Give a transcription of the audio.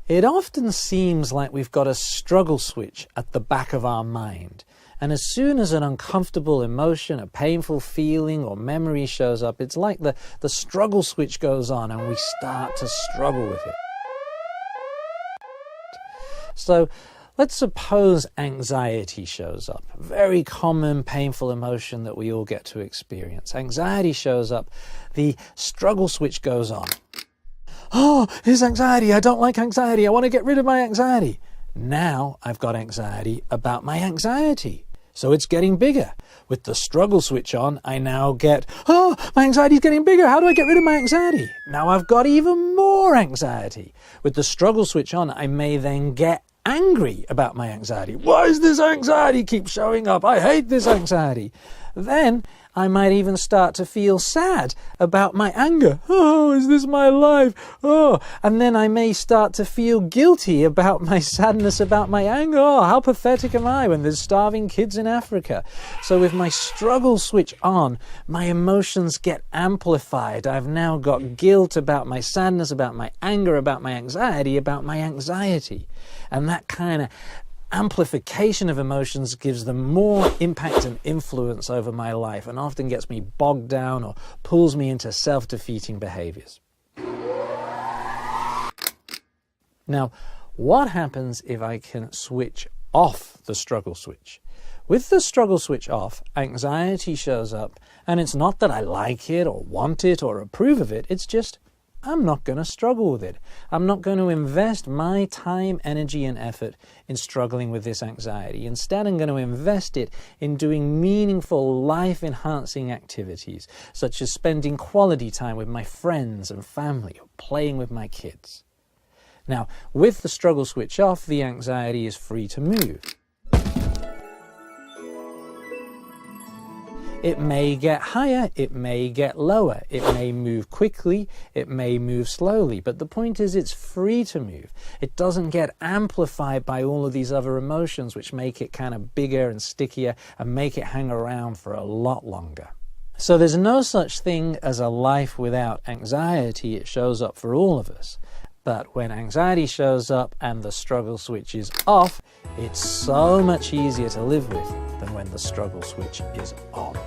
It often seems like we've got a struggle switch at the back of our mind. And as soon as an uncomfortable emotion, a painful feeling or memory shows up, it's like the struggle switch goes on and we start to struggle with it. So let's suppose anxiety shows up. A very common, painful emotion that we all get to experience. Anxiety shows up, the struggle switch goes on. Oh, here's anxiety. I don't like anxiety. I want to get rid of my anxiety. Now I've got anxiety about my anxiety. So it's getting bigger. With the struggle switch on, I now get, oh, my anxiety's getting bigger. How do I get rid of my anxiety? Now I've got even more anxiety. With the struggle switch on, I may then get angry about my anxiety. Why is this anxiety keep showing up? I hate this anxiety. Then I might even start to feel sad about my anger. Oh, is this my life? Oh, and then I may start to feel guilty about my sadness about my anger. Oh, how pathetic am I when there's starving kids in Africa? So with my struggle switch on, my emotions get amplified. I've now got guilt about my sadness, about my anger, about my anxiety, about my anxiety. And that kind of amplification of emotions gives them more impact and influence over my life and often gets me bogged down or pulls me into self-defeating behaviors. Now, what happens if I can switch off the struggle switch? With the struggle switch off, anxiety shows up, and it's not that I like it or want it or approve of it, it's just I'm not going to struggle with it. I'm not going to invest my time, energy, and effort in struggling with this anxiety. Instead, I'm going to invest it in doing meaningful, life-enhancing activities, such as spending quality time with my friends and family or playing with my kids. Now, with the struggle switch off, the anxiety is free to move. It may get higher, it may get lower, it may move quickly, it may move slowly, but the point is it's free to move. It doesn't get amplified by all of these other emotions which make it kind of bigger and stickier and make it hang around for a lot longer. So there's no such thing as a life without anxiety. It shows up for all of us. But when anxiety shows up and the struggle switch is off, it's so much easier to live with than when the struggle switch is on.